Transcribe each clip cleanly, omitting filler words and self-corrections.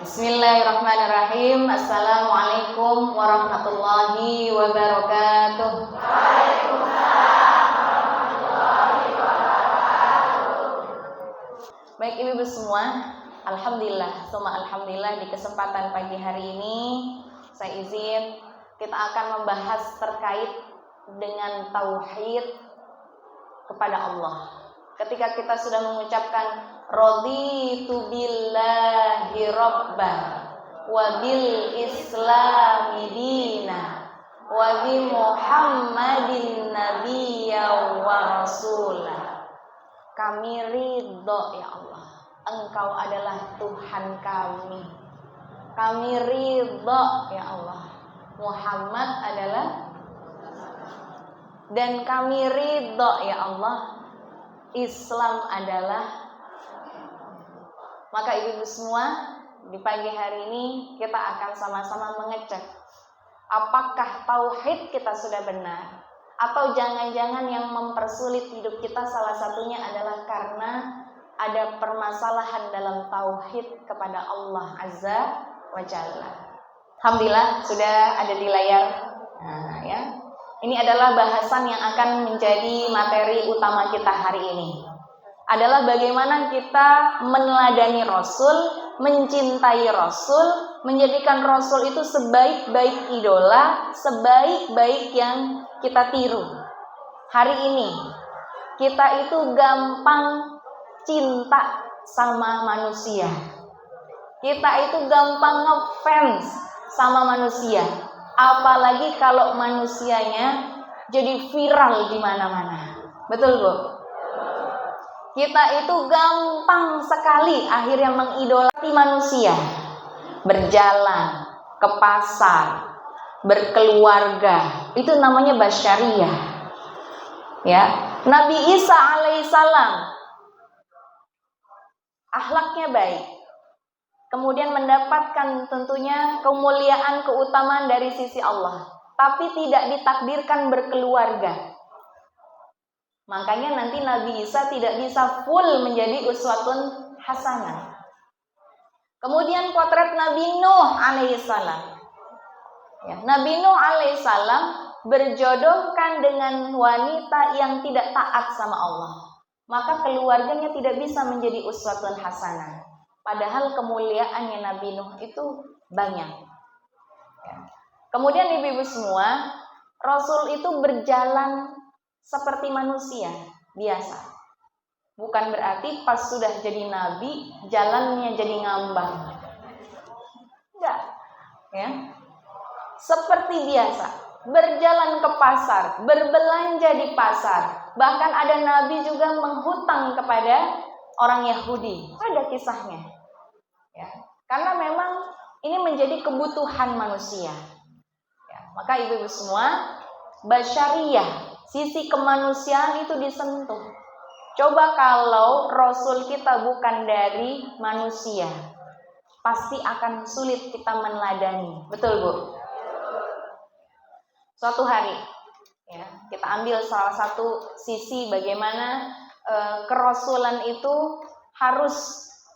Bismillahirrahmanirrahim. Assalamualaikum warahmatullahi wabarakatuh. Baik ibu-ibu semua, alhamdulillah, alhamdulillah di kesempatan pagi hari ini saya izin kita akan membahas terkait dengan tauhid kepada Allah. Ketika kita sudah mengucapkan raditu billahi rabbah wa bil islami dina wa bi muhammadin nabiyya wa rasulah, kami ridho ya Allah, Engkau adalah Tuhan kami. Kami ridho ya Allah, Muhammad adalah, dan kami ridho ya Allah, Islam adalah. Maka ibu-ibu semua, di pagi hari ini kita akan sama-sama mengecek apakah tauhid kita sudah benar, atau jangan-jangan yang mempersulit hidup kita salah satunya adalah karena ada permasalahan dalam tauhid kepada Allah Azza wa Jalla. Alhamdulillah sudah ada di layar. Nah, ya. Ini adalah bahasan yang akan menjadi materi utama kita hari ini. Adalah bagaimana kita meneladani Rasul, mencintai Rasul, menjadikan Rasul itu sebaik-baik idola, sebaik-baik yang kita tiru. Hari ini kita itu gampang cinta sama manusia. Kita itu gampang ngefans sama manusia. Apalagi kalau manusianya jadi viral di mana-mana. Betul, Bu? Kita itu gampang sekali akhirnya mengidolati manusia. Berjalan ke pasar, berkeluarga, itu namanya basyariyah. Ya, Nabi Isa alaihissalam akhlaknya baik. Kemudian mendapatkan tentunya kemuliaan, keutamaan dari sisi Allah, tapi tidak ditakdirkan berkeluarga. Makanya nanti Nabi Isa tidak bisa full menjadi uswatun hasanah. Kemudian potret Nabi Nuh alaihissalam. Ya, Nabi Nuh alaihissalam berjodohkan dengan wanita yang tidak taat sama Allah. Maka keluarganya tidak bisa menjadi uswatun hasanah. Padahal kemuliaannya Nabi Nuh itu banyak. Ya. Kemudian ibu-ibu semua, Rasul itu berjalan seperti manusia biasa. Bukan berarti pas sudah jadi nabi jalannya jadi ngambang. Enggak, ya. Seperti biasa, berjalan ke pasar, berbelanja di pasar. Bahkan ada nabi juga menghutang kepada orang Yahudi. Ada kisahnya. Ya. Karena memang ini menjadi kebutuhan manusia. Ya. Maka ibu-ibu semua, basyariyah, sisi kemanusiaan itu disentuh. Coba kalau Rasul kita bukan dari manusia, pasti akan sulit kita meneladani. Betul, Bu? Suatu hari, ya, kita ambil salah satu sisi bagaimana kerasulan itu harus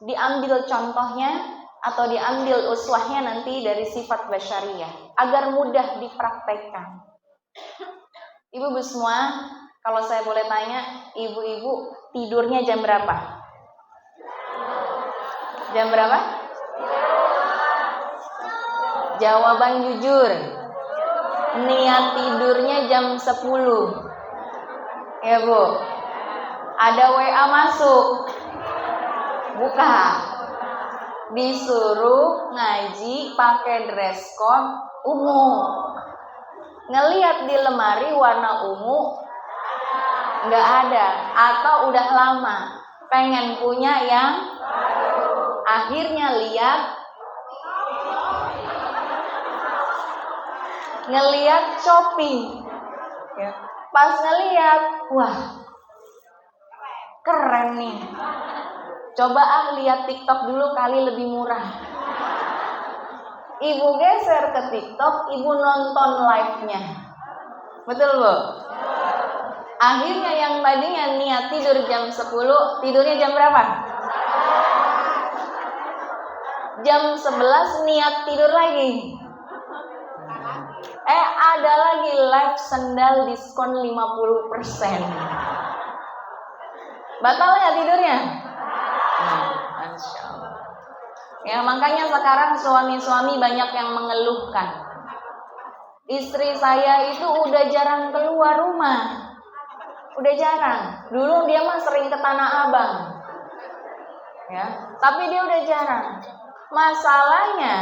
diambil contohnya atau diambil uswahnya nanti dari sifat basyariyah agar mudah dipraktekkan. Ibu-ibu semua, kalau saya boleh tanya, ibu-ibu tidurnya jam berapa? Jam berapa? Jawaban jujur. Niat tidurnya jam 10. Ya, Bu. Ada WA masuk. Buka. Disuruh ngaji pakai dress code ungu. Ngelihat di lemari warna ungu nggak ada atau udah lama, pengen punya yang akhirnya ngelihat Shopee, ya. Pas ngelihat, wah keren nih, Coba lihat TikTok dulu kali lebih murah. Ibu geser ke TikTok, ibu nonton live-nya. Betul, Bu? Akhirnya yang tadinya niat tidur jam 10, tidurnya jam berapa? Jam 11 niat tidur lagi. Ada lagi live sendal diskon 50%. Batal nggak tidurnya? Masya Allah. Ya, makanya sekarang suami-suami banyak yang mengeluhkan. Istri saya itu udah jarang keluar rumah. Udah jarang. Dulu dia mah sering ke Tanah Abang. Ya, tapi dia udah jarang. Masalahnya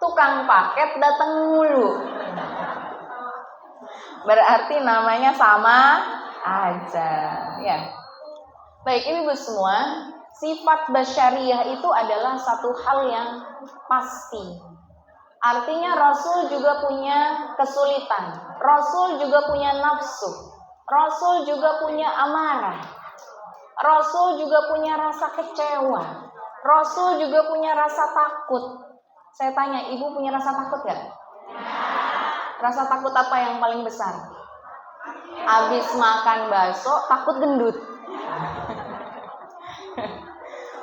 tukang paket datang mulu. Berarti namanya sama aja, ya. Baik, ibu semua, sifat basyariah itu adalah satu hal yang pasti. Artinya Rasul juga punya kesulitan. Rasul juga punya nafsu. Rasul juga punya amarah. Rasul juga punya rasa kecewa. Rasul juga punya rasa takut. Saya tanya, ibu punya rasa takut gak? Rasa takut apa yang paling besar? Habis makan bakso, takut gendut.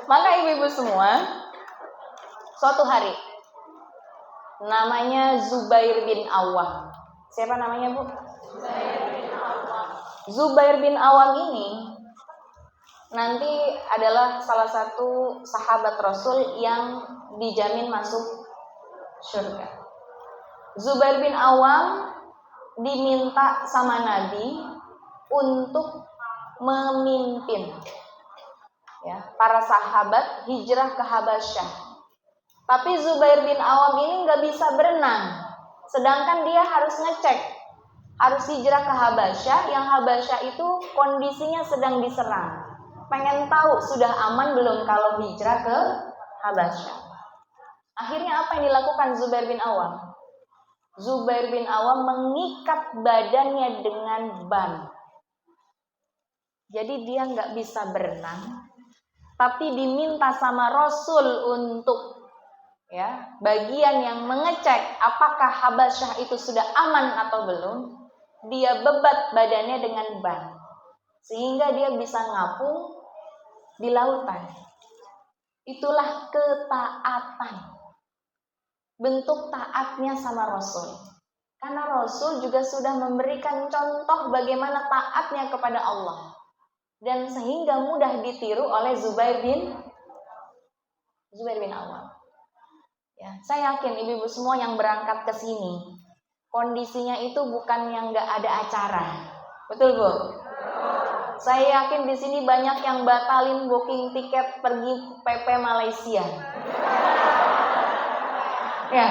Maka ibu-ibu semua, suatu hari, namanya Zubair bin Awam. Siapa namanya, Bu? Zubair bin Awam ini nanti adalah salah satu sahabat Rasul yang dijamin masuk surga. Zubair bin Awam diminta sama Nabi untuk memimpin para sahabat hijrah ke Habasyah. Tapi Zubair bin Awam ini nggak bisa berenang, sedangkan dia harus ngecek, harus hijrah ke Habasyah. Yang Habasyah itu kondisinya sedang diserang. Pengen tahu sudah aman belum kalau hijrah ke Habasyah. Akhirnya apa yang dilakukan Zubair bin Awam? Zubair bin Awam mengikat badannya dengan ban. Jadi dia nggak bisa berenang, tapi diminta sama Rasul untuk bagian yang mengecek apakah Habasyah itu sudah aman atau belum. Dia bebat badannya dengan ban, sehingga dia bisa ngapung di lautan. Itulah ketaatan. Bentuk taatnya sama Rasul. Karena Rasul juga sudah memberikan contoh bagaimana taatnya kepada Allah. Dan sehingga mudah ditiru oleh Zubair bin Awam. Ya, saya yakin ibu-ibu semua yang berangkat ke sini, kondisinya itu bukan yang nggak ada acara. Betul, Bu? Saya yakin di sini banyak yang batalin booking tiket pergi PP Malaysia. Ya,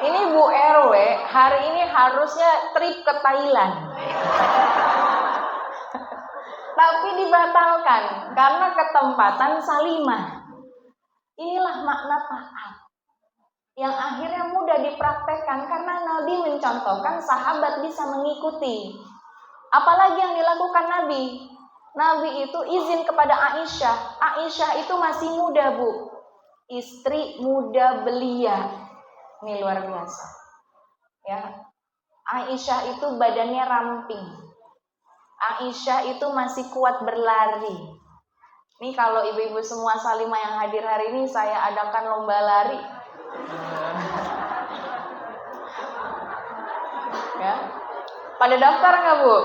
ini Bu RW hari ini harusnya trip ke Thailand. Tapi dibatalkan karena ketempatan Salimah. Inilah makna taat yang akhirnya mudah dipraktekkan karena Nabi mencontohkan, sahabat bisa mengikuti. Apalagi yang dilakukan Nabi? Nabi itu izin kepada Aisyah. Aisyah itu masih muda, Bu. Istri muda belia. Ini luar biasa. Ya. Aisyah itu badannya ramping. Aisyah itu masih kuat berlari. Nih kalau ibu-ibu semua Salimah yang hadir hari ini, saya adakan lomba lari. Ya. Pada daftar nggak, Bu?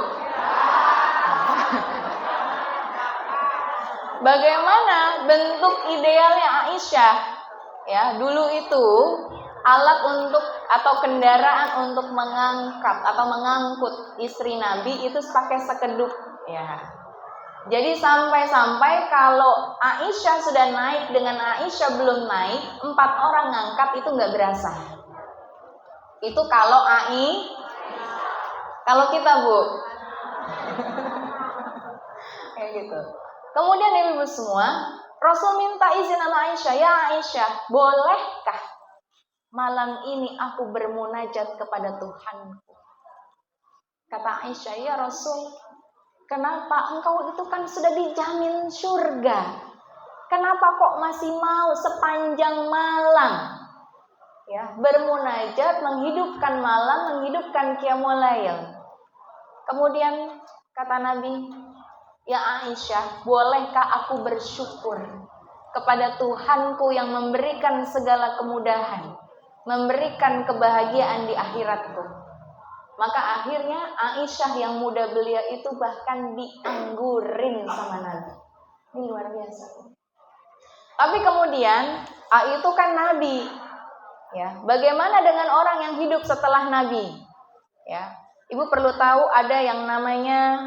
Bagaimana bentuk idealnya Aisyah? Ya, dulu itu alat untuk atau kendaraan untuk mengangkat atau mengangkut istri Nabi itu pakai sekeduk, ya. Jadi sampai-sampai kalau Aisyah sudah naik dengan Aisyah belum naik, 4 orang ngangkat itu nggak berasa. Itu kalau kalau kita, Bu, kayak gitu. Kemudian ibu semua, Rasul minta izin sama Aisyah, ya Aisyah, bolehkah malam ini aku bermunajat kepada Tuhanku? Kata Aisyah, ya Rasul, kenapa? Engkau itu kan sudah dijamin surga. Kenapa kok masih mau sepanjang malam ya bermunajat, menghidupkan malam, menghidupkan qiyamul lail? Kemudian kata Nabi, ya Aisyah, bolehkah aku bersyukur kepada Tuhanku yang memberikan segala kemudahan, memberikan kebahagiaan di akhiratku? Maka akhirnya Aisyah yang muda belia itu bahkan dianggurin sama Nabi. Ini luar biasa. Tapi kemudian itu kan Nabi, ya. Bagaimana dengan orang yang hidup setelah Nabi? Ya, Ibu perlu tahu ada yang namanya,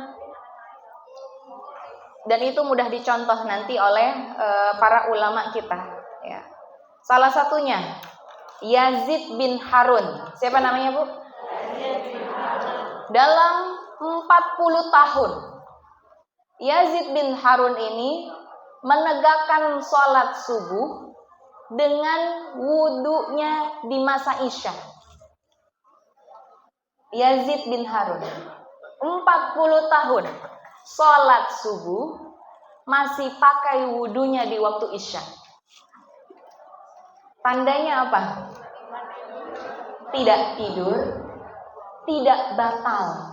dan itu mudah dicontoh nanti oleh para ulama kita. Ya. Salah satunya Yazid bin Harun. Siapa namanya, Bu? Yazid bin Harun. Dalam 40 tahun Yazid bin Harun ini menegakkan sholat subuh dengan wudunya di masa Isya. Yazid bin Harun 40 tahun sholat subuh masih pakai wudunya di waktu Isya. Tandanya apa? Tidak tidur, tidak batal.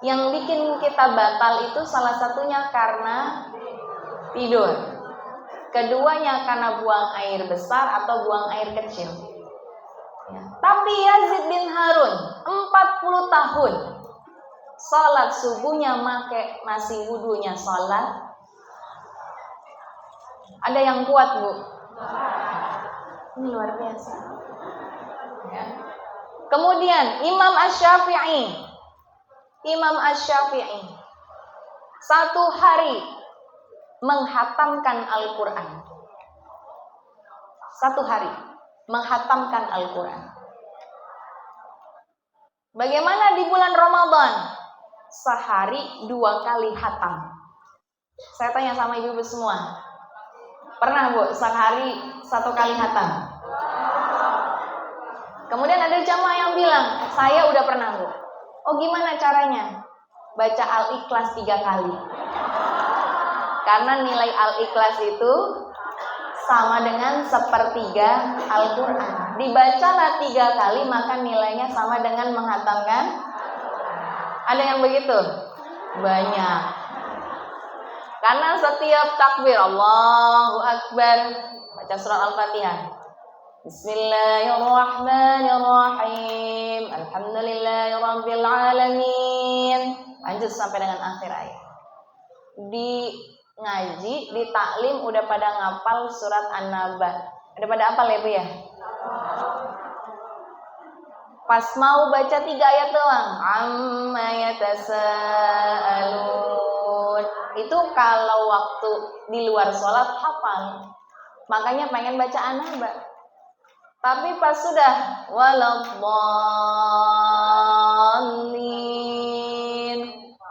Yang bikin kita batal itu salah satunya karena tidur. Keduanya karena buang air besar atau buang air kecil. Ya. Tapi Yazid bin Harun 40 tahun salat subuhnya masih wudunya salat. Ada yang kuat, Bu? Ini luar biasa. Ya. Kemudian Imam Asy-Syafi'i satu hari menghatamkan Al-Quran. Satu hari menghatamkan Al-Quran. Bagaimana di bulan Ramadan? Sehari 2 kali hatam. Saya tanya sama ibu semua, pernah, Bu, sehari 1 kali hatam? Kemudian ada jamaah yang bilang, saya udah pernah, Bu. Oh, gimana caranya? Baca Al-Ikhlas 3 kali. Karena nilai Al-Ikhlas itu sama dengan 1/3 Al-Quran. Dibacalah 3 kali, maka nilainya sama dengan menghatamkan. Ada yang begitu? Banyak. Karena setiap takbir Allahu Akbar, baca surat Al-Fatihah. Bismillahirrahmanirrahim. Alhamdulillahirabbil alamin. Lanjut sampai dengan akhir ayat. Di ngaji, di taklim udah pada ngapal surat An-Naba. Udah pada hafal ya, Bu ya? Pas mau baca 3 ayat doang, amma yatasaalun. Itu kalau waktu di luar sholat hafal. Makanya pengen baca An-Naba. Tapi pas sudah waladhdallin,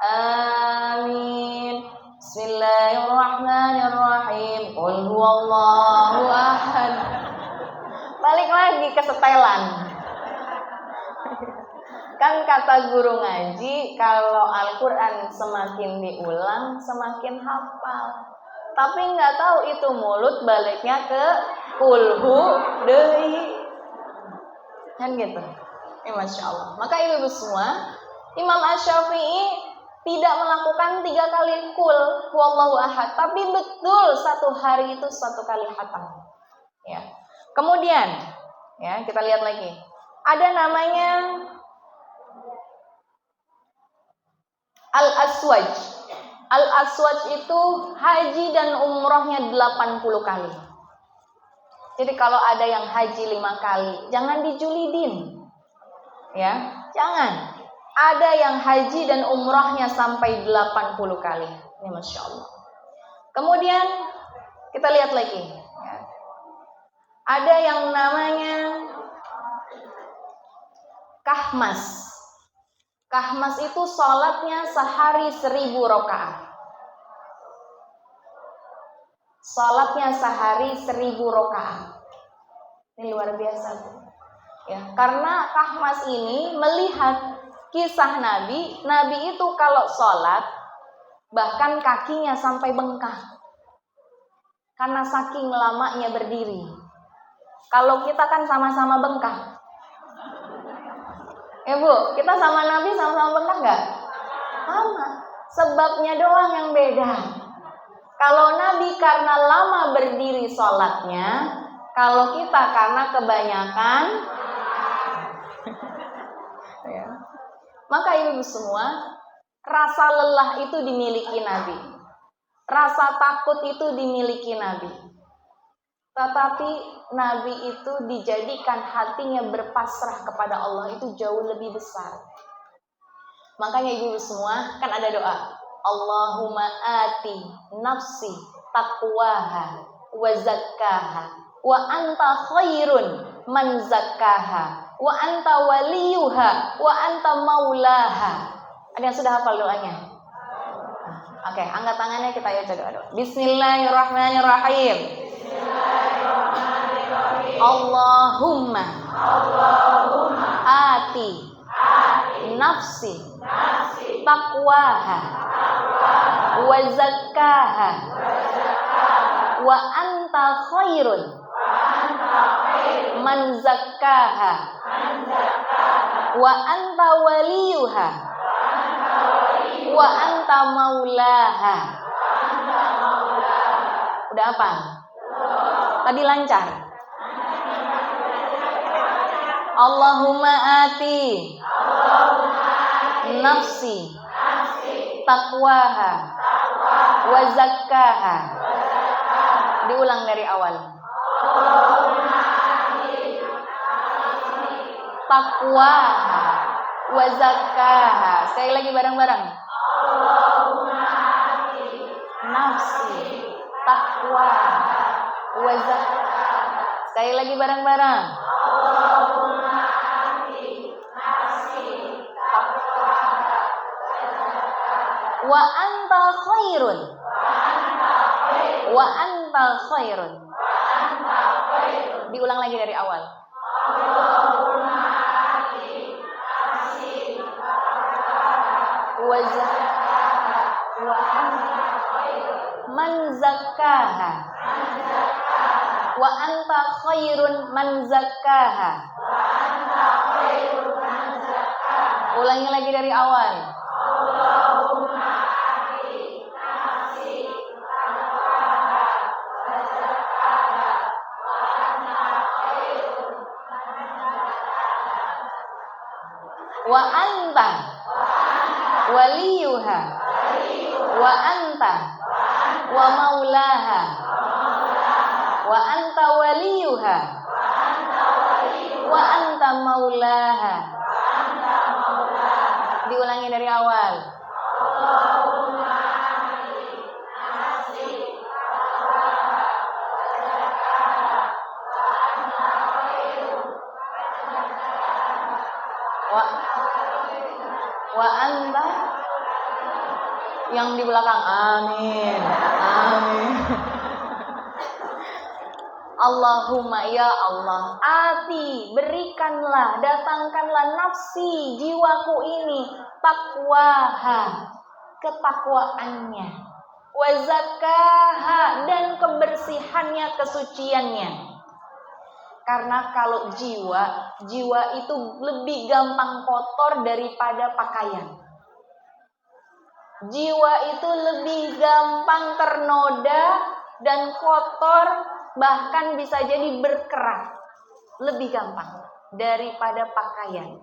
amin, bismillahirrahmanirrahim, qul huwallahu ahad. Balik lagi ke setelan. Kan kata guru ngaji, kalau Al-Quran semakin diulang, semakin hafal. Tapi nggak tahu itu mulut baliknya ke kulhu deui. Kan gitu. Masya Allah. Maka ibu-ibu semua, Imam Asy-Syafi'i tidak melakukan 3 kali kul huwallahu ahad, tapi betul 1 hari itu 1 kali khatam. Ya. Kemudian, ya, kita lihat lagi. Ada namanya Al-Aswaj. Al-Aswaj itu haji dan umrohnya 80 kali. Jadi kalau ada yang haji 5 kali, jangan dijulidin. Ya, jangan. Ada yang haji dan umrohnya sampai 80 kali. Ini Masya Allah. Kemudian kita lihat lagi. Ya. Ada yang namanya Kahmas. Kahmas itu sholatnya sehari 1000 rakaat. Sholatnya sehari 1000 rakaat. Ini luar biasa. Ya, karena Kahmas ini melihat kisah Nabi itu kalau sholat bahkan kakinya sampai bengkak. karena saking lamanya berdiri. Kalau kita kan sama-sama bengkak. Bu, kita sama Nabi sama-sama bengkak nggak? Sama. Sebabnya doang yang beda. Kalau Nabi karena lama berdiri sholatnya, kalau kita karena kebanyakan. Ya. Maka ibu semua, rasa lelah itu dimiliki Nabi. Rasa takut itu dimiliki Nabi. Tetapi Nabi itu dijadikan hatinya berpasrah kepada Allah itu jauh lebih besar. Makanya ibu semua kan ada doa, Allahumma ati nafsi taqwaha wa zakkaha wa anta khairun man zakkaha wa anta waliyuha wa anta maulaha. Ada yang sudah hafal doanya? Oke, angkat tangannya, kita baca doa. Bismillahirrahmanirrahim. Allahumma ati nafsi taqwaha wa zakkaha wa anta khairun man zakkaha wa anta waliyuha wa anta maulaha. Udah apa? Tadi lancar. Allahumma ati nafsi taqwaha wa zakkaha. Diulang dari awal. Taqwaha wa zakkaha. Sekali lagi bareng-bareng. Nafsi taqwaha wa zakkaha. Sekali lagi bareng-bareng. Wa anta khairun. Wa anta khairun. Diulang lagi dari awal. Wa zakkaha wa anta man zakkaha wa anta khairun man zakkaha. Ulangi lagi dari awal. Wa anta waliyuha wa anta wa maulaha wa anta waliyuha wa anta maulaha. Diulangi dari awal. Wa anta, yang di belakang, amin, amin. Allahumma, ya Allah, ati, berikanlah, datangkanlah nafsi, jiwaku ini, taqwaha, ketakwaannya, wa zakkaha, dan kebersihannya, kesuciannya. Karena kalau jiwa itu lebih gampang kotor daripada pakaian. Jiwa itu lebih gampang ternoda dan kotor, bahkan bisa jadi berkerak. Lebih gampang daripada pakaian.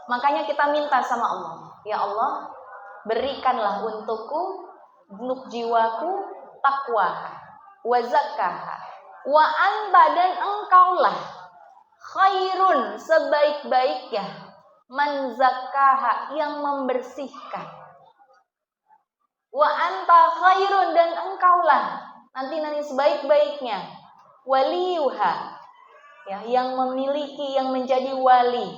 Makanya kita minta sama Allah, ya Allah, berikanlah untukku, untuk jiwaku, taqwaha, wa zakkaha. Wa anta, dan engkaulah, khairun, sebaik-baiknya, man zakkaha, yang membersihkan. Wa anta khairun, dan engkaulah, nanti sebaik-baiknya, waliyuha, ya, yang memiliki, yang menjadi wali,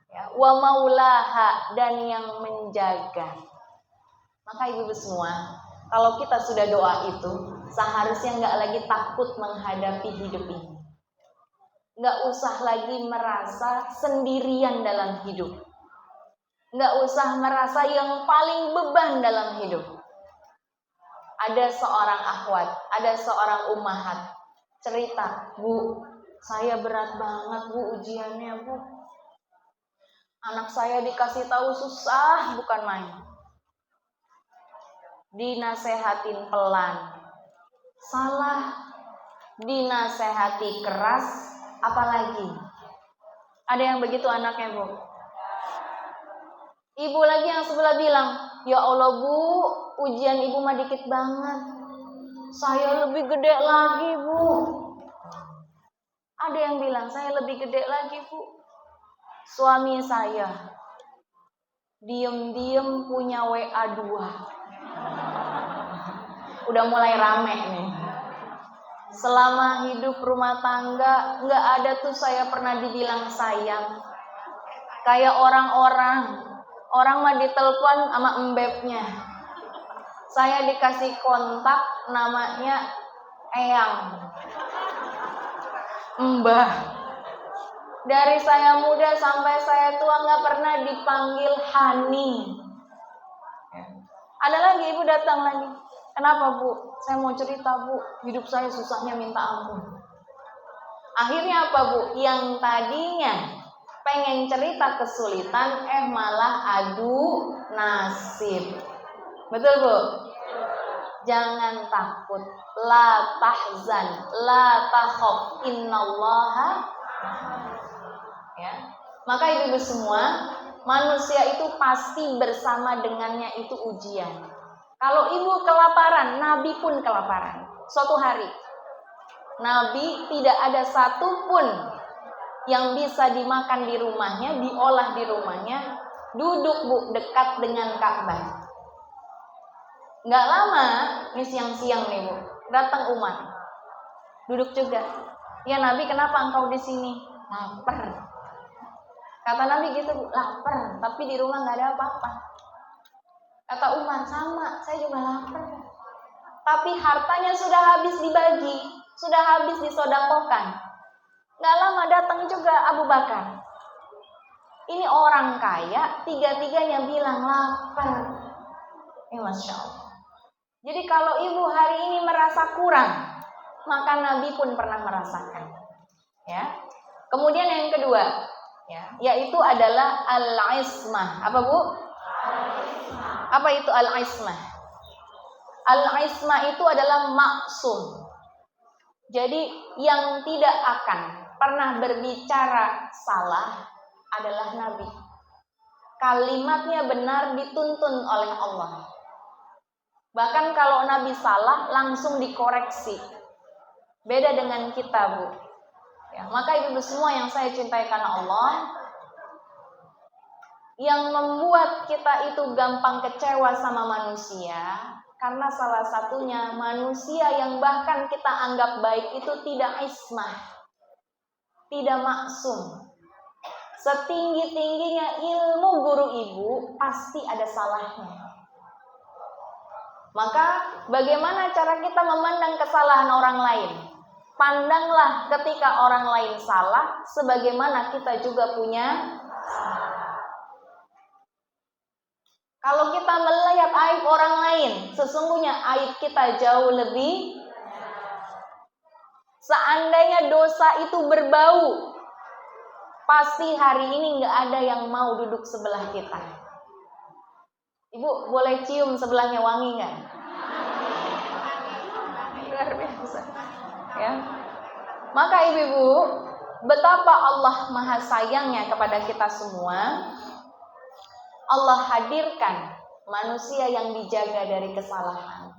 ya, wa maulaha, dan yang menjaga. Maka ibu-ibu semua, kalau kita sudah doa itu, seharusnya nggak lagi takut menghadapi hidup ini. Nggak usah lagi merasa sendirian dalam hidup. Nggak usah merasa yang paling beban dalam hidup. Ada seorang akhwat, ada seorang ummahat cerita, "Bu, saya berat banget Bu ujiannya Bu. Anak saya dikasih tahu susah bukan main. Dinasehatin pelan, salah. Dinasehati keras, apalagi." Ada yang begitu anaknya Bu. Ibu lagi yang sebelah bilang, "Ya Allah Bu, ujian ibu mah dikit banget. Saya lebih gede lagi Bu." Ada yang bilang, "Saya lebih gede lagi Bu. Suami saya diem-diem punya WA 2. Udah mulai rame nih. Selama hidup rumah tangga nggak ada tuh saya pernah dibilang sayang. Kayak orang mah ditelepon sama embebnya. Saya dikasih kontak namanya Eyang, Mbah. Dari saya muda sampai saya tua nggak pernah dipanggil Hani." Ada lagi ibu datang lagi, "Kenapa Bu? Saya mau cerita Bu, hidup saya susahnya minta ampun." Akhirnya apa Bu? Yang tadinya pengen cerita kesulitan, malah adu nasib. Betul Bu? Jangan takut, la tahzan, la takhaf, innallaha. Ya. Maka ibu-ibu semua, manusia itu pasti bersama dengannya itu ujian. Kalau ibu kelaparan, Nabi pun kelaparan. Suatu hari, Nabi tidak ada satupun yang bisa dimakan di rumahnya, diolah di rumahnya. Duduk Bu, dekat dengan Ka'bah. Nggak lama, ini siang-siang nih Bu, datang Umar, duduk juga. "Ya Nabi, kenapa engkau di sini?" "Lapar." Kata Nabi gitu Bu, "Lapar, tapi di rumah nggak ada apa-apa." Kata Umar, "Sama, saya juga lapar. Tapi hartanya sudah habis dibagi, sudah habis disodakokan." Nggak lama datang juga Abu Bakar. Ini orang kaya, tiga-tiganya bilang lapar. Masya Allah. Jadi kalau ibu hari ini merasa kurang, maka Nabi pun pernah merasakan. Ya. Kemudian yang kedua, ya, yaitu adalah al-ismah. Apa Bu? Apa itu al-ismah? Al-ismah itu adalah maksum. Jadi yang tidak akan pernah berbicara salah adalah Nabi. Kalimatnya benar dituntun oleh Allah. Bahkan kalau Nabi salah langsung dikoreksi. Beda dengan kita Bu. Ya, maka ibu semua yang saya cintai karena Allah, yang membuat kita itu gampang kecewa sama manusia, karena salah satunya manusia yang bahkan kita anggap baik itu tidak ismah, tidak maksum. Setinggi-tingginya ilmu guru ibu pasti ada salahnya. Maka bagaimana cara kita memandang kesalahan orang lain? Pandanglah ketika orang lain salah sebagaimana kita juga punya. Kalau kita melihat aib orang lain, sesungguhnya aib kita jauh lebih. Seandainya dosa itu berbau, pasti hari ini nggak ada yang mau duduk sebelah kita. Ibu boleh cium sebelahnya, wangi nggak? Luar biasa. Ya. Maka ibu-ibu, betapa Allah maha sayangnya kepada kita semua. Allah hadirkan manusia yang dijaga dari kesalahan.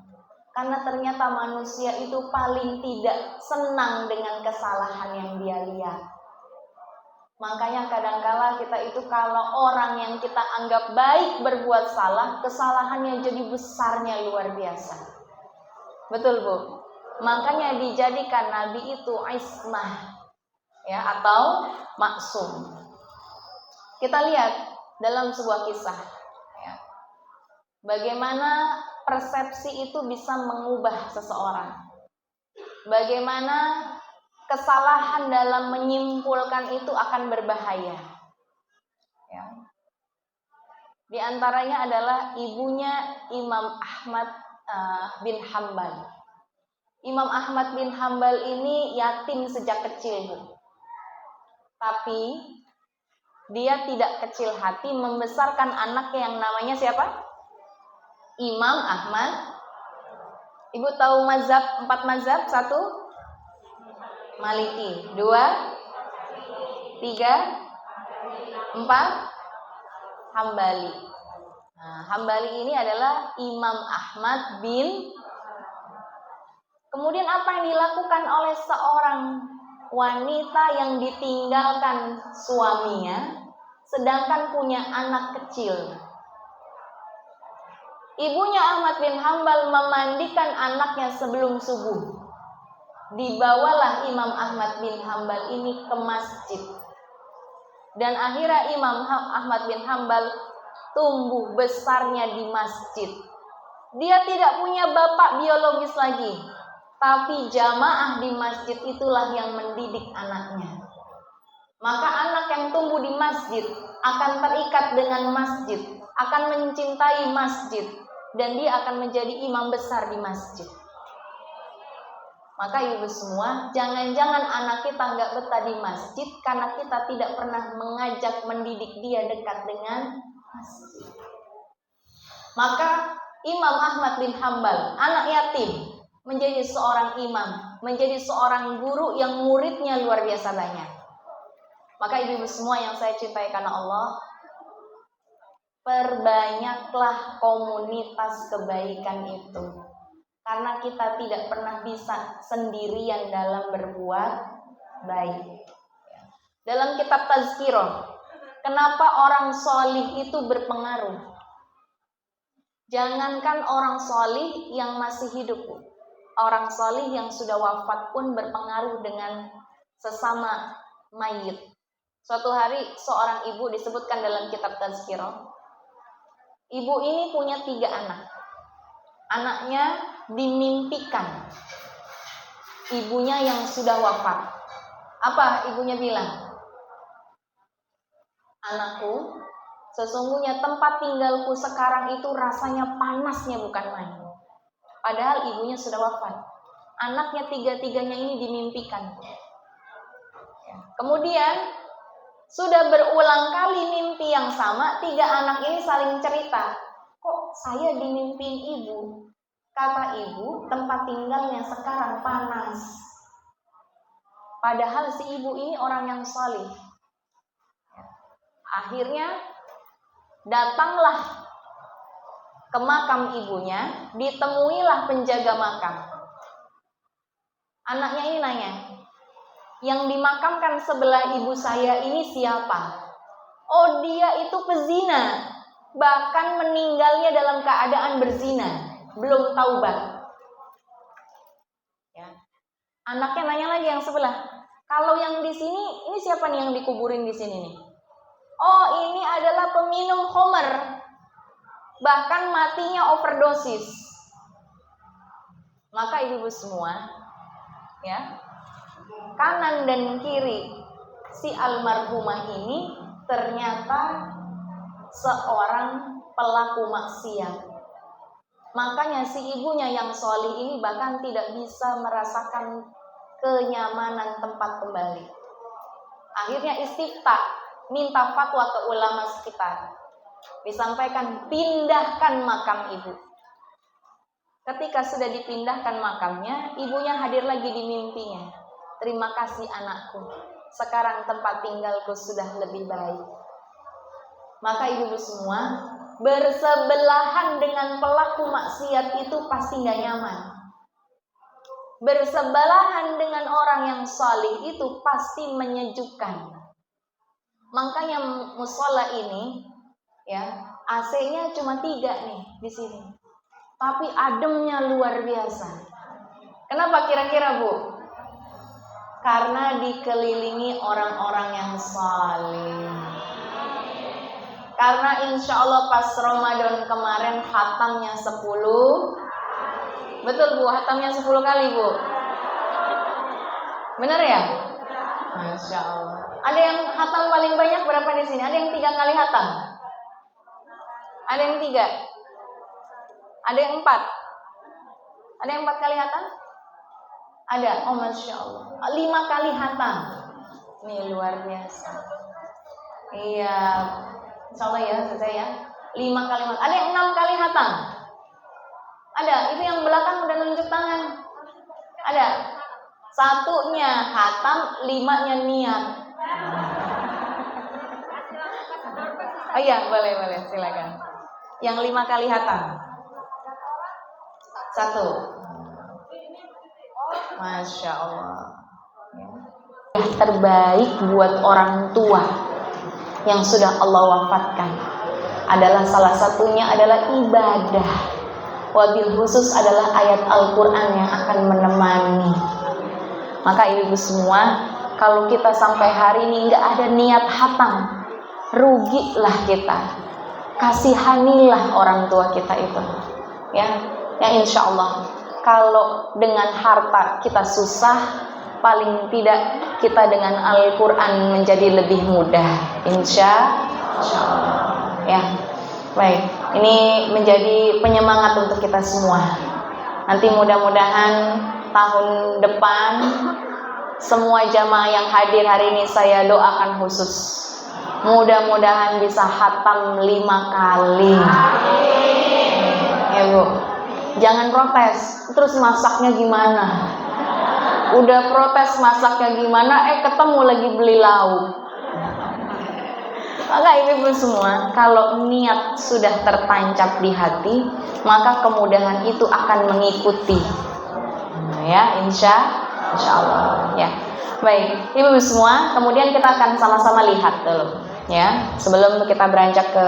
Karena ternyata manusia itu paling tidak senang dengan kesalahan yang dia lihat. Makanya kadangkala kita itu kalau orang yang kita anggap baik berbuat salah, kesalahannya jadi besarnya luar biasa. Betul Bu? Makanya dijadikan Nabi itu ismah, ya, atau maksum. Kita lihat dalam sebuah kisah, ya, bagaimana persepsi itu bisa mengubah seseorang. Bagaimana kesalahan dalam menyimpulkan itu akan berbahaya. Ya. Di antaranya adalah ibunya Imam Ahmad bin Hambal. Imam Ahmad bin Hambal ini yatim sejak kecil, Bu. Tapi dia tidak kecil hati membesarkan anaknya yang namanya siapa? Imam Ahmad. Ibu tahu mazhab, 4 mazhab? 1 Maliki, 2 3 4 Hambali. Nah, Hambali ini adalah Imam Ahmad bin. Kemudian apa yang dilakukan oleh seorang wanita yang ditinggalkan suaminya sedangkan punya anak kecil? Ibunya Ahmad bin Hambal memandikan anaknya sebelum subuh. Dibawalah Imam Ahmad bin Hambal ini ke masjid. Dan akhirnya Imam Ahmad bin Hambal tumbuh besarnya di masjid. Dia tidak punya bapak biologis lagi, tapi jamaah di masjid itulah yang mendidik anaknya. Maka anak yang tumbuh di masjid akan terikat dengan masjid, akan mencintai masjid, dan dia akan menjadi imam besar di masjid. Maka ibu semua, jangan-jangan anak kita nggak betah di masjid karena kita tidak pernah mengajak mendidik dia dekat dengan masjid. Maka Imam Ahmad bin Hambal, anak yatim, menjadi seorang imam, menjadi seorang guru yang muridnya luar biasa banyak. Maka ibu-ibu semua yang saya cintai karena Allah, perbanyaklah komunitas kebaikan itu. Karena kita tidak pernah bisa sendirian dalam berbuat baik. Dalam kitab Tazkirah, kenapa orang solih itu berpengaruh? Jangankan orang solih yang masih hidup, orang solih yang sudah wafat pun berpengaruh dengan sesama mayit. Suatu hari seorang ibu disebutkan dalam kitab Tazkirah. Ibu ini punya 3 anak. Anaknya dimimpikan ibunya yang sudah wafat. Apa ibunya bilang? Anakku, sesungguhnya tempat tinggalku sekarang itu rasanya panasnya bukan main. Padahal ibunya sudah wafat. Anaknya 3-3-nya ini dimimpikan. Kemudian sudah berulang kali mimpi yang sama, 3 anak ini saling cerita. Kok saya dimimpiin ibu? Kata ibu, tempat tinggalnya sekarang panas. Padahal si ibu ini orang yang salih. Akhirnya datanglah ke makam ibunya, ditemuilah penjaga makam. Anaknya ini nanya, yang dimakamkan sebelah ibu saya ini siapa? Oh, dia itu pezina, bahkan meninggalnya dalam keadaan berzina, belum taubat. Ya. Anaknya nanya lagi yang sebelah, kalau yang di sini, ini siapa nih yang dikuburin di sini nih? Oh, ini adalah peminum khamr, bahkan matinya overdosis. Maka ibu-ibu semua, ya, kanan dan kiri si almarhumah ini ternyata seorang pelaku maksiat. Makanya si ibunya yang solih ini bahkan tidak bisa merasakan kenyamanan tempat kembali. Akhirnya istifta, minta fatwa ke ulama sekitar. Disampaikan, pindahkan makam ibu. Ketika sudah dipindahkan makamnya, ibunya hadir lagi di mimpinya. Terima kasih anakku, sekarang tempat tinggalku sudah lebih baik. Maka ibu semua, bersebelahan dengan pelaku maksiat itu pasti gak nyaman. Bersebelahan dengan orang yang salih itu pasti menyejukkan. Makanya musola ini, ya, AC-nya cuma 3 nih di sini, tapi ademnya luar biasa. Kenapa kira-kira, Bu? Karena dikelilingi orang-orang yang saleh. Karena insya Allah pas Ramadan kemarin khatamnya 10. Betul Bu, khatamnya 10 kali Bu. Benar ya? Masya Allah. Ada yang khatam paling banyak berapa di sini? Ada yang 3 kali khatam? Ada yang 3? Ada yang 4? Ada yang 4 kali hatam? Ada. Oh Masya Allah. 5 kali hatam. Ini luar biasa. Iya. Insya Allah ya, selesai ya. 5 kali hatam. Ada yang 6 kali hatam? Ada. Itu yang belakang udah nunjuk tangan. Ada. 1-nya hatam, 5-nya niat. Oh iya, boleh, silakan. Yang 5 kali hatam. 1. Masya Allah. Yang terbaik buat orang tua yang sudah Allah wafatkan adalah salah satunya adalah ibadah. Wabil khusus adalah ayat Al-Quran yang akan menemani. Maka ibu semua, kalau kita sampai hari ini nggak ada niat hatam, rugilah kita. Kasihanilah orang tua kita itu, ya insya Allah. Kalau dengan harta kita susah, paling tidak kita dengan Al-Quran menjadi lebih mudah, insya Allah. Ya, baik. Ini menjadi penyemangat untuk kita semua. Nanti mudah-mudahan tahun depan semua jamaah yang hadir hari ini saya doakan khusus. Mudah-mudahan bisa hatam 5 kali. Ya Bu. Jangan protes, terus masaknya gimana? Udah protes masaknya gimana, ketemu lagi beli lauk. Maka ibu semua, kalau niat sudah tertancap di hati, maka kemudahan itu akan mengikuti. Ya, insya Allah. Ya, baik, ibu semua. Kemudian kita akan sama-sama lihat dulu, ya. Sebelum kita beranjak ke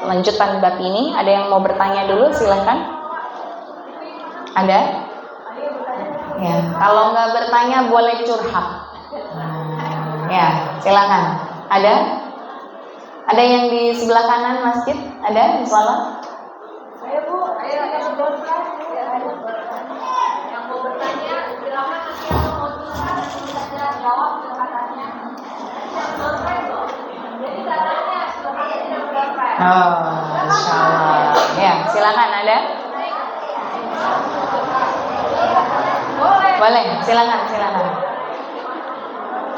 lanjutan bab ini, ada yang mau bertanya dulu? Silahkan. Ada? Ya, kalau nggak bertanya boleh curhat. Ya, silakan. Ada? Ada yang di sebelah kanan masjid? Ada? Insyaallah. Ayo Bu, ayo yang mau bertanya, silakan nanti yang mau bisa jawab katanya. Jadi katanya oh, insyaallah. Ya, silakan ada? Boleh, silakan.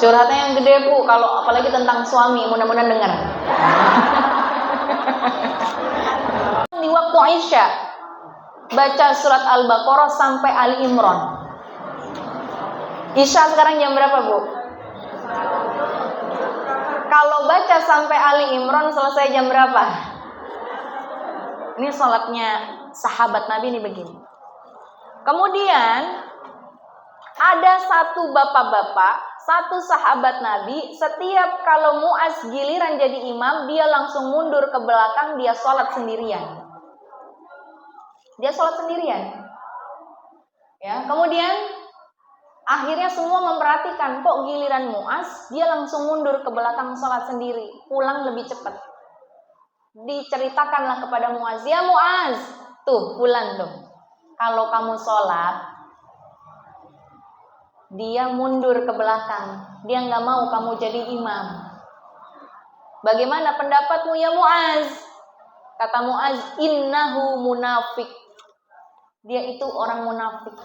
Curhatnya yang gede Bu, kalau apalagi tentang suami, mudah-mudahan dengar. Di waktu Isya baca surat Al-Baqarah sampai Ali Imran. Isya sekarang jam berapa Bu? Kalau baca sampai Ali Imran selesai jam berapa? Ini sholatnya sahabat Nabi ini begini. Kemudian ada satu bapak-bapak, satu sahabat Nabi, setiap kalau Muaz giliran jadi imam, dia langsung mundur ke belakang, dia sholat sendirian. Ya, kemudian akhirnya semua memperhatikan, kok giliran Muaz, dia langsung mundur ke belakang sholat sendiri, pulang lebih cepat. Diceritakanlah kepada Muaz, ya Muaz, tuh pulang tuh. Kalau kamu sholat, dia mundur ke belakang, dia nggak mau kamu jadi imam. Bagaimana pendapatmu ya Muaz? Kata Muaz, innahu munafik. Dia itu orang munafik.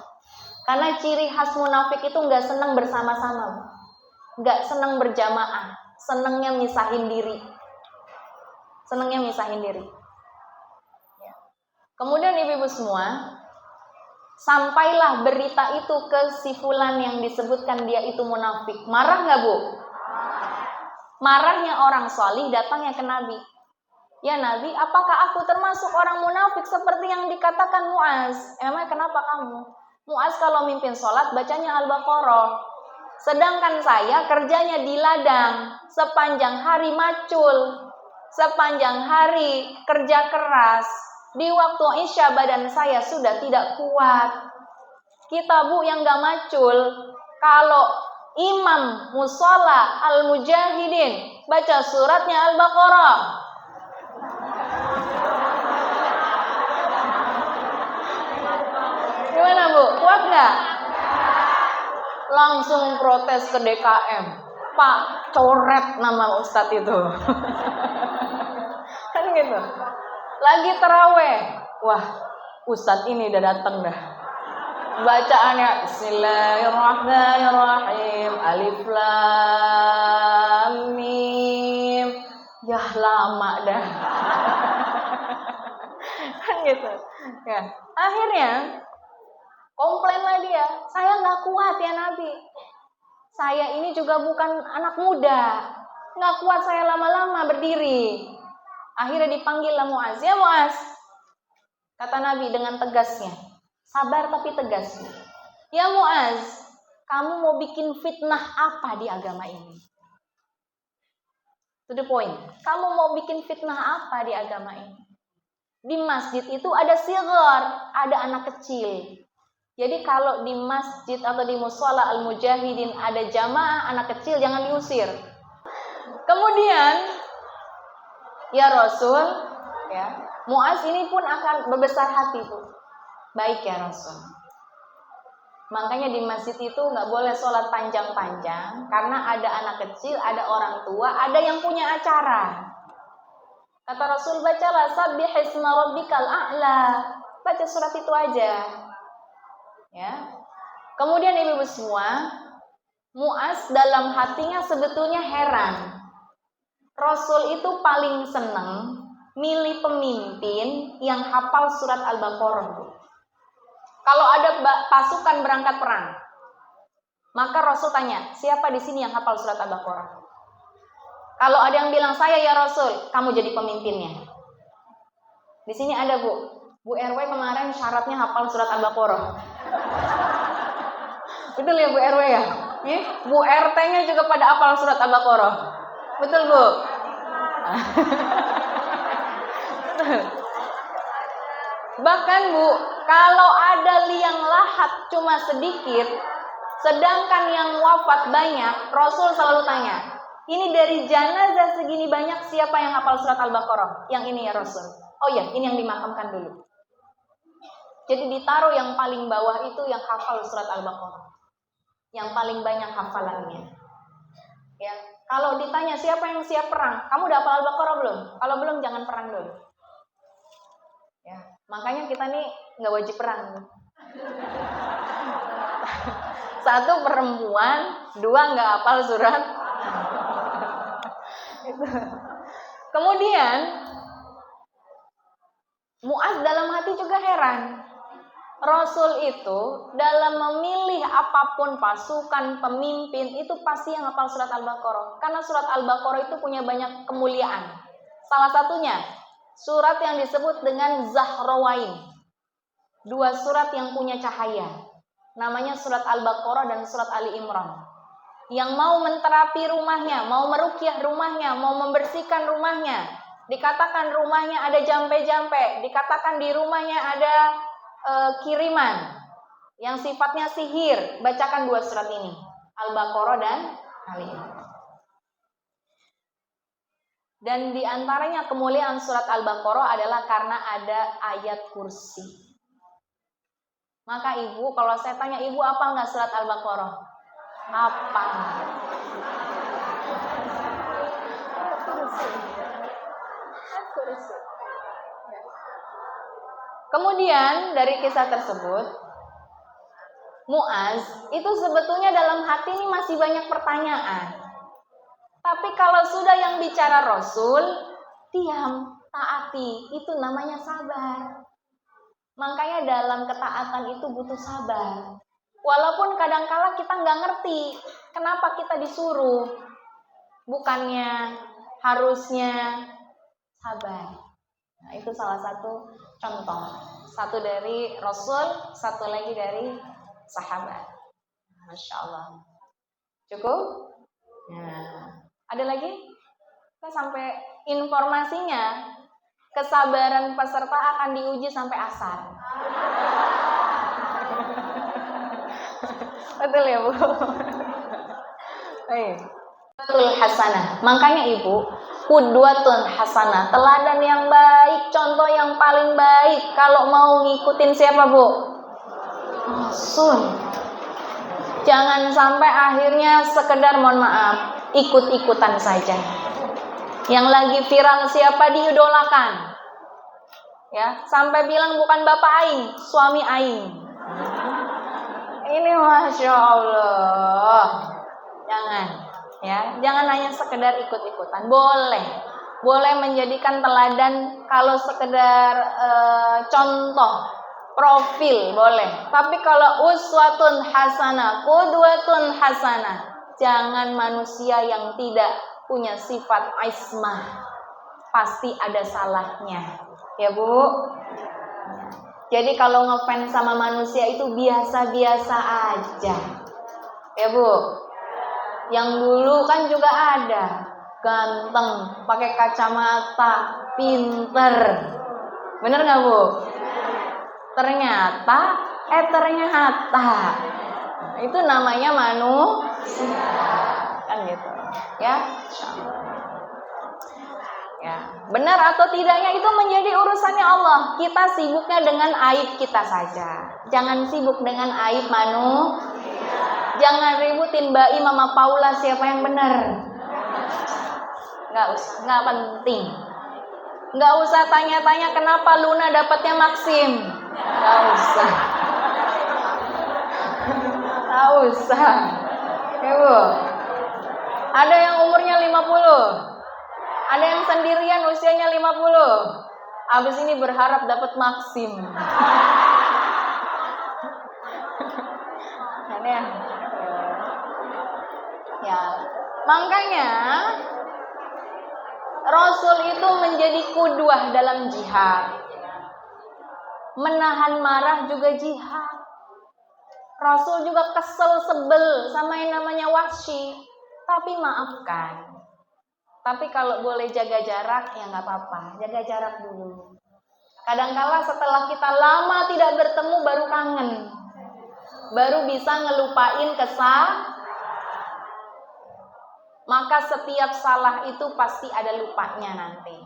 Karena ciri khas munafik itu nggak senang bersama-sama, nggak senang berjamaah, senangnya misahin diri. Ya. Kemudian ibu-ibu semua, sampailah berita itu ke si fulan yang disebutkan dia itu munafik. Marah nggak Bu? Marahnya orang salih datangnya ke Nabi. Ya Nabi, apakah aku termasuk orang munafik seperti yang dikatakan Muaz? Emang kenapa kamu? Muaz kalau mimpin sholat bacanya Al-Baqarah. Sedangkan saya kerjanya di ladang, sepanjang hari macul, sepanjang hari kerja keras. Di waktu Isya badan saya sudah tidak kuat. Kita Bu yang gak macul, kalau imam musola al-mujahidin baca suratnya Al-Baqarah, gimana Bu? Kuat gak? Langsung protes ke DKM, Pak, coret nama Ustadz itu. Kan gitu. Lagi terawih, wah Ustadz ini udah datang dah. bacaannya Bismillahirrahmanirrahim, Alif Lam Mim. Ya lama dah. Kan gitu. Ya. Akhirnya komplainlah dia, saya nggak kuat ya Nabi. Saya ini juga bukan anak muda, nggak kuat saya lama-lama berdiri. Akhirnya dipanggillah Muaz. Ya Muaz, kata Nabi dengan tegasnya, sabar tapi tegas. Ya Muaz, kamu mau bikin fitnah apa di agama ini? To the point. Kamu mau bikin fitnah apa di agama ini? Di masjid itu ada sigar, ada anak kecil. Jadi kalau di masjid atau di mushola al-mujahidin ada jamaah anak kecil, jangan diusir. Kemudian, ya Rasul, ya, Muaz ini pun akan berbesar hati tuh. Baik ya Rasul. Makanya di masjid itu nggak boleh sholat panjang-panjang, karena ada anak kecil, ada orang tua, ada yang punya acara. Kata Rasul, bacalah sabbihisma rabbikal a'la. Baca surat itu aja. Ya. Kemudian ibu-ibu semua, Muaz dalam hatinya sebetulnya heran. Rasul itu paling seneng milih pemimpin yang hafal surat Al-Baqarah. Kalau ada pasukan berangkat perang, maka Rasul tanya, siapa di sini yang hafal surat Al-Baqarah? Kalau ada yang bilang saya ya Rasul, kamu jadi pemimpinnya. Di sini ada Bu RW kemarin syaratnya hafal surat Al-Baqarah. Betul ya Bu RW ya? Bu RT-nya juga pada hafal surat Al-Baqarah. Betul Bu? Bahkan Bu, kalau ada liang lahat cuma sedikit, sedangkan yang wafat banyak, Rasul selalu tanya, ini dari jenazah segini banyak siapa yang hafal surat Al-Baqarah? Yang ini ya Rasul. Oh ya, ini yang dimakamkan dulu. Jadi ditaruh yang paling bawah itu yang hafal surat Al-Baqarah, yang paling banyak hafalannya. Ya, kalau ditanya siapa yang siap perang, kamu udah hafal Al-Baqarah belum? Kalau belum jangan perang dulu. Ya, makanya kita nih nggak wajib perang. Satu perempuan, dua nggak hafal surat. Kemudian Muaz dalam hati juga heran. Rasul itu dalam memilih apapun pasukan, pemimpin, itu pasti yang hafal surat Al-Baqarah. Karena surat Al-Baqarah itu punya banyak kemuliaan. Salah satunya, surat yang disebut dengan Zahrawain. Dua surat yang punya cahaya. Namanya surat Al-Baqarah dan surat Ali Imran. Yang mau menterapi rumahnya, mau meruqyah rumahnya, mau membersihkan rumahnya. Dikatakan rumahnya ada jampe-jampe, dikatakan di rumahnya ada kiriman yang sifatnya sihir, bacakan dua surat ini, Al-Baqarah dan Ali Imran. Dan diantaranya kemuliaan surat Al-Baqarah adalah karena ada ayat kursi. Maka ibu, kalau saya tanya ibu apa enggak surat Al-Baqarah? Apa? Kursi. Kemudian dari kisah tersebut, Muaz itu sebetulnya dalam hati ini masih banyak pertanyaan. Tapi kalau sudah yang bicara Rasul, diam, taati, itu namanya sabar. Makanya dalam ketaatan itu butuh sabar. Walaupun kadangkala kita nggak ngerti kenapa kita disuruh, bukannya harusnya sabar. Nah, itu salah satu contoh. Satu dari Rasul, satu lagi dari sahabat. Masya Allah. Cukup? Nah, ada lagi? Kita sampai informasinya, kesabaran peserta akan diuji sampai asar. Betul ya Bu? Betul hasanah. Makanya Ibu, qudwatun hasanah, teladan yang baik, contoh yang paling baik. Kalau mau ngikutin siapa Bu? Rasul. Jangan sampai akhirnya sekedar mohon maaf, ikut-ikutan saja. Yang lagi viral siapa diidolakan. Ya, sampai bilang bukan bapak aing, suami aing. Ini Masya Allah. Jangan, ya, jangan hanya sekedar ikut-ikutan. Boleh menjadikan teladan kalau sekedar contoh, profil boleh. Tapi kalau uswatun hasanah, qudwatun hasanah, jangan manusia yang tidak punya sifat ismah. Pasti ada salahnya. Ya Bu. Jadi kalau ngefans sama manusia itu biasa-biasa aja. Ya Bu. Yang dulu kan juga ada, ganteng, pakai kacamata, pinter. Bener gak Bu? Ternyata itu namanya manusia. Kan gitu. Ya. Ya, benar atau tidaknya itu menjadi urusannya Allah. Kita sibuknya dengan aib kita saja. Jangan sibuk dengan aib manusia. Jangan ributin Mbak Im sama Paula siapa yang benar. Nggak penting. Nggak usah tanya-tanya kenapa Luna dapatnya Maxim. Nggak usah. Ya Bu. Ada yang umurnya 50. Ada yang sendirian usianya 50. Abis ini berharap dapat Maxim. Aneh. Ya, makanya Rasul itu menjadi qudwah dalam jihad. Menahan marah juga jihad. Rasul juga sebel sama yang namanya Wahsy, tapi maafkan. Tapi kalau boleh jaga jarak, ya nggak apa-apa. Jaga jarak dulu. Kadangkala setelah kita lama tidak bertemu baru kangen. Baru bisa ngelupain maka setiap salah itu pasti ada lupanya nanti.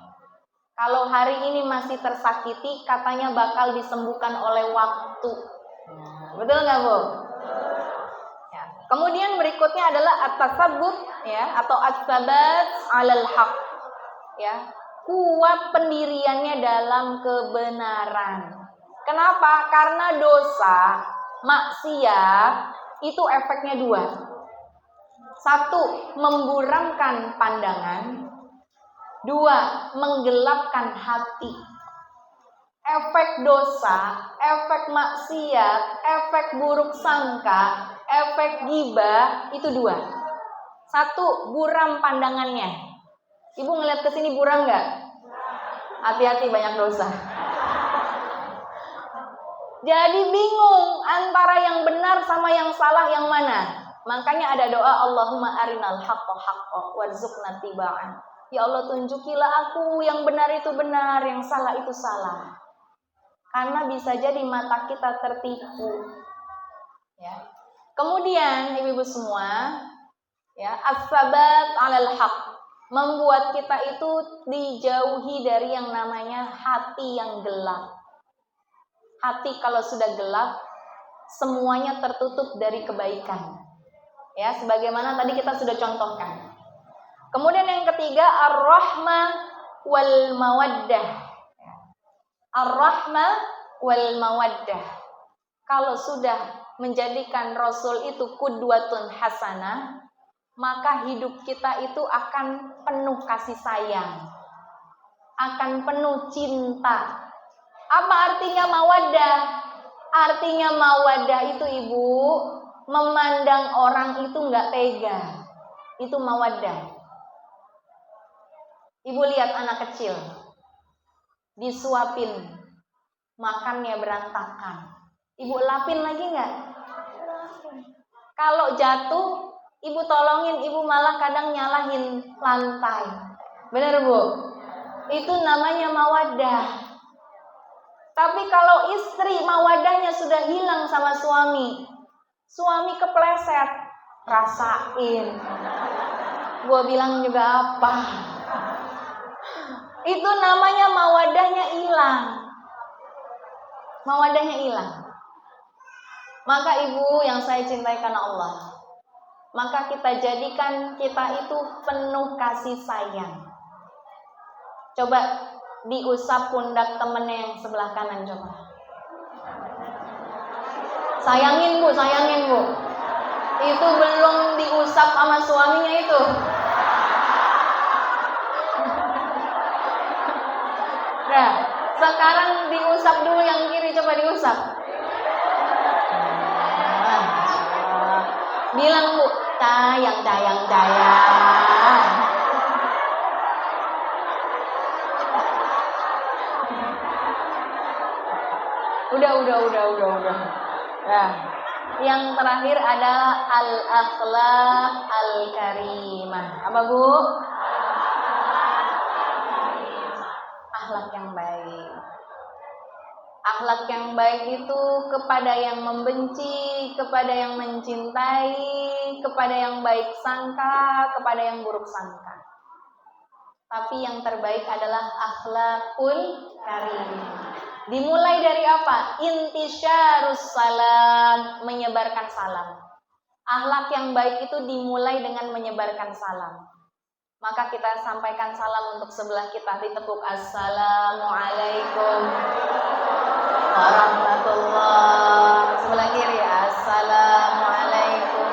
Kalau hari ini masih tersakiti, katanya bakal disembuhkan oleh waktu. Betul nggak Bu? Kemudian berikutnya adalah at-tasabbut, ya, atau as-sabat 'alal haq, ya. Kuat pendiriannya dalam kebenaran. Kenapa? Karena dosa, maksiat itu efeknya dua. Satu, memburamkan pandangan. Dua, menggelapkan hati. Efek dosa, efek maksiat, efek buruk sangka, efek ghibah itu dua. Satu, buram pandangannya. Ibu ngeliat ke sini buram nggak? Hati-hati banyak dosa. Jadi bingung antara yang benar sama yang salah yang mana. Makanya ada doa Allahumma arinal haqqa haqqa warzuqna tiba'an. Ya Allah, tunjukilah aku yang benar itu benar, yang salah itu salah. Karena bisa jadi mata kita tertipu. Ya. Kemudian ibu-ibu semua, ya, as-sabat 'alal haq, membuat kita itu dijauhi dari yang namanya hati yang gelap. Hati kalau sudah gelap, semuanya tertutup dari kebaikan. Ya, sebagaimana tadi kita sudah contohkan. Kemudian yang ketiga, ar-rahmah wal mawaddah. Ar-rahmah wal mawaddah. Kalau sudah menjadikan Rasul itu qudwatun hasanah, maka hidup kita itu akan penuh kasih sayang, akan penuh cinta. Apa artinya mawaddah? Artinya mawaddah itu ibu, memandang orang itu nggak tega. Itu mawaddah. Ibu lihat anak kecil, disuapin, makannya berantakan. Ibu lapin lagi nggak? Kalau jatuh, ibu tolongin, ibu malah kadang nyalahin lantai. Bener Bu? Itu namanya mawaddah. Tapi kalau istri mawadahnya sudah hilang sama suami, suami kepleset, rasain. Gue bilang juga apa? Itu namanya mawadahnya hilang. Mawadahnya hilang. Maka ibu yang saya cintai karena Allah, maka kita jadikan kita itu penuh kasih sayang. Coba diusap pundak temennya yang sebelah kanan, coba. Sayangin Bu. Itu belum diusap sama suaminya itu. Nah, sekarang diusap dulu yang kiri, coba diusap. Bilang Bu, sayang. Udah. Nah, yang terakhir adalah al-akhlaq al-karimah. Apa Bu? Akhlak yang baik. Akhlak yang baik itu kepada yang membenci, kepada yang mencintai, kepada yang baik sangka, kepada yang buruk sangka. Tapi yang terbaik adalah akhlakul karimah. Dimulai dari apa? Intisyarus salam, menyebarkan salam. Akhlak yang baik itu dimulai dengan menyebarkan salam. Maka kita sampaikan salam untuk sebelah kita, ditepuk. Assalamualaikum warahmatullah. Sebelah kiri, assalamualaikum.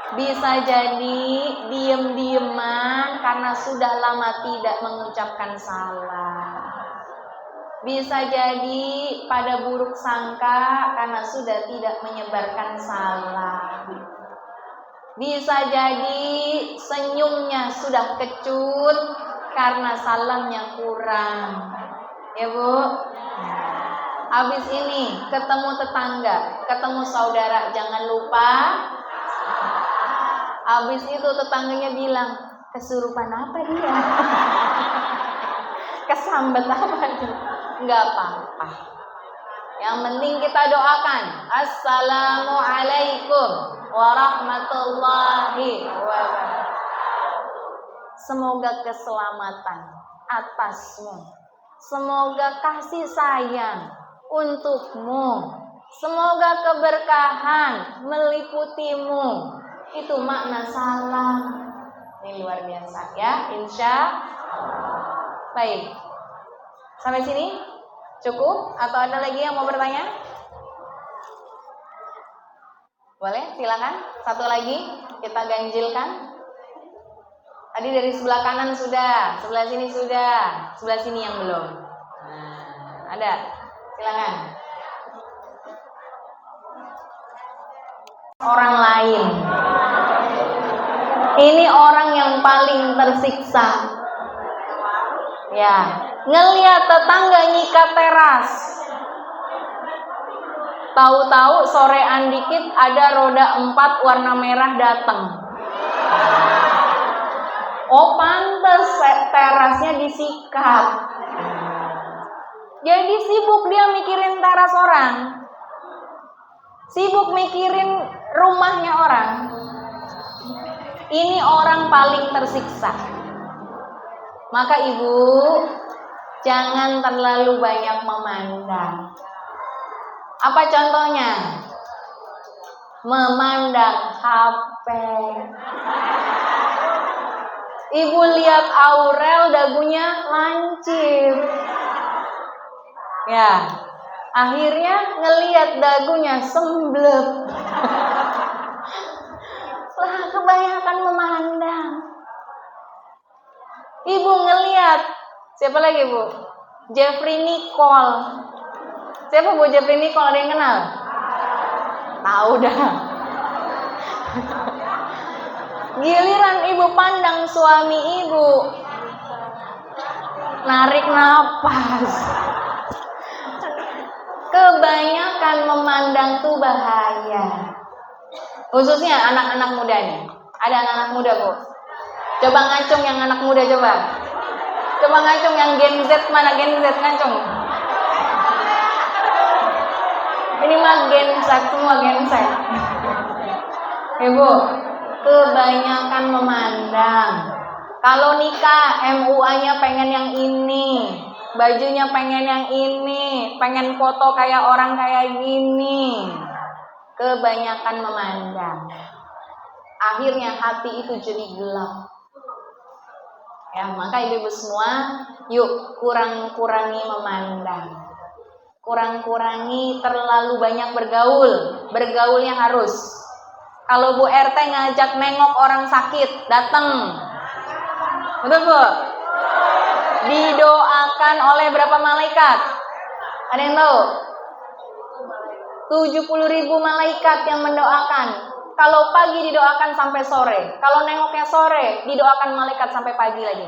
Bisa jadi diem-dieman karena sudah lama tidak mengucapkan salam. Bisa jadi pada buruk sangka karena sudah tidak menyebarkan salam. Bisa jadi senyumnya sudah kecut karena salamnya kurang. Ya Bu. Habis ini ketemu tetangga, ketemu saudara, jangan lupa. Habis itu tetangganya bilang, kesurupan apa dia? Kesambet apa dia? Enggak apa-apa. Yang penting kita doakan, Assalamualaikum warahmatullahi wabarakatuh. Semoga keselamatan atasmu. Semoga kasih sayang untukmu. Semoga keberkahan meliputimu. Itu makna salam. Ini luar biasa ya, insya Allah. Baik, sampai sini cukup atau ada lagi yang mau bertanya? Boleh, silakan. Satu lagi kita ganjilkan. Tadi dari sebelah kanan sudah, sebelah sini sudah, sebelah sini yang belum. Nah, ada, silakan. Orang lain. Ini orang yang paling tersiksa. Ya, ngelihat tetangga nyikat teras. Tahu-tahu sorean dikit ada roda 4 warna merah datang. Oh, pantes terasnya disikat. Jadi sibuk dia mikirin teras orang. Sibuk mikirin rumahnya orang. Ini orang paling tersiksa. Maka ibu, jangan terlalu banyak memandang. Apa contohnya? Memandang HP. Ibu lihat Aurel dagunya lancip. Ya, akhirnya ngelihat dagunya semblep. Lah, kebanyakan memandang. Ibu ngelihat siapa lagi Bu? Jeffrey Nicole. Siapa Bu Jeffrey Nicole? Ada yang kenal? Tahu dah. Giliran ibu pandang suami ibu, narik napas. Kebanyakan memandang tuh bahaya. Khususnya anak-anak muda nih. Ada anak-anak muda Bu. Coba ngacung yang anak muda coba. Coba ngacung yang Gen Z, mana Gen Z ngacung. Ini mah Gen Z, semua Gen Z. Ibu, kebanyakan memandang. Kalau nikah, MUA-nya pengen yang ini, bajunya pengen yang ini, pengen foto kayak orang kayak gini. Kebanyakan memandang. Akhirnya hati itu jadi gelap. Ya, maka ibu-ibu semua, yuk kurangi memandang. Kurang-kurangi terlalu banyak bergaul. Bergaulnya harus. Kalau Bu RT ngajak nengok orang sakit, datang. Betul Bu? Didoakan oleh berapa malaikat? Ada yang tahu? 70.000 malaikat yang mendoakan. Kalau pagi didoakan sampai sore. Kalau nengoknya sore, didoakan malaikat sampai pagi lagi.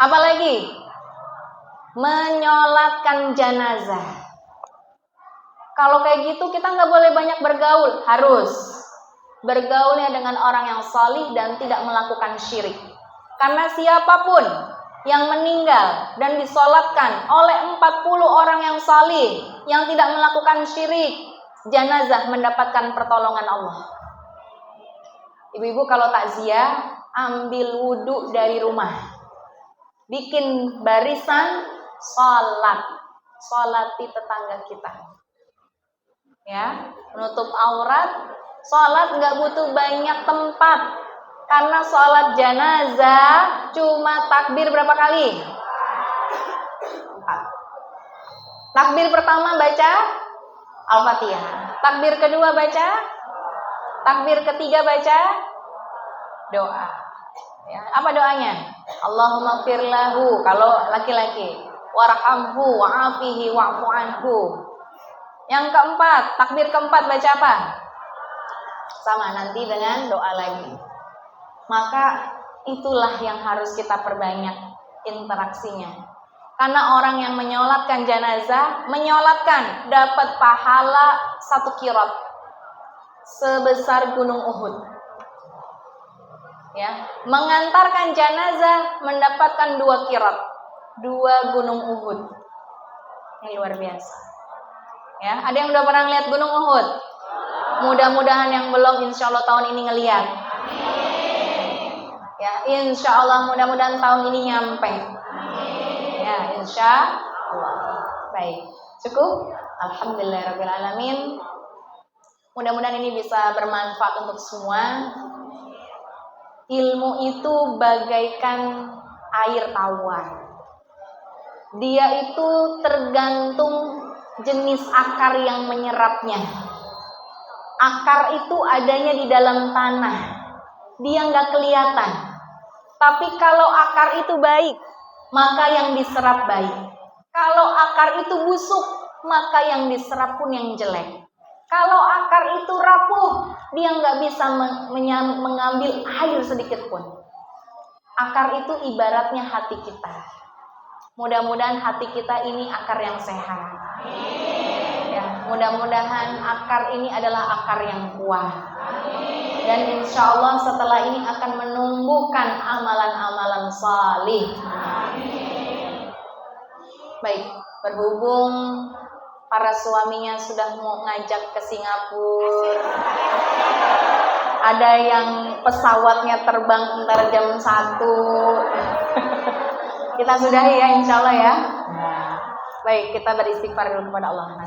Apalagi? Menyolatkan jenazah. Kalau kayak gitu kita nggak boleh banyak bergaul. Harus bergaulnya dengan orang yang salih dan tidak melakukan syirik. Karena siapapun yang meninggal dan disolatkan oleh 40 orang yang salih yang tidak melakukan syirik, jenazah mendapatkan pertolongan Allah. Ibu-ibu kalau takziah, ambil wudhu dari rumah, bikin barisan, salati tetangga kita, ya, menutup aurat. Salat nggak butuh banyak tempat, karena salat jenazah cuma takbir berapa kali? 4. Takbir pertama baca Al-Fatihah, takbir kedua baca, takbir ketiga baca doa. Ya, apa doanya? Allahumma firlahu kalau laki-laki, warhamhu wa'afihi wa'fu anhu. Yang keempat, takbir keempat baca apa? Sama nanti dengan doa lagi. Maka itulah yang harus kita perbanyak interaksinya. Karena orang yang menyolatkan jenazah, menyolatkan dapat pahala 1 qirat sebesar gunung Uhud. Ya, mengantarkan jenazah mendapatkan 2 qirat, 2 gunung Uhud. Ini luar biasa. Ya, ada yang udah pernah lihat gunung Uhud? Mudah-mudahan yang belum, insya Allah tahun ini ngelihat. Ya, insya Allah mudah-mudahan tahun ini nyampe. Ya, insya Allah. Baik, cukup. Alhamdulillahirrahmanirrahim. Mudah-mudahan ini bisa bermanfaat untuk semua. Ilmu itu bagaikan air tawar. Dia itu tergantung jenis akar yang menyerapnya. Akar itu adanya di dalam tanah. Dia nggak kelihatan. Tapi kalau akar itu baik, maka yang diserap baik. Kalau akar itu busuk, maka yang diserap pun yang jelek. Kalau akar itu rapuh, dia nggak bisa mengambil air sedikit pun. Akar itu ibaratnya hati kita. Mudah-mudahan hati kita ini akar yang sehat. Ya, mudah-mudahan akar ini adalah akar yang kuat. Dan insya Allah setelah ini akan menumbuhkan amalan-amalan salih. Baik, berhubung para suaminya sudah mau ngajak ke Singapura, ada yang pesawatnya terbang ntar jam 1. Kita sudahi ya insya Allah ya. Baik, kita beristighfar dulu kepada Allah.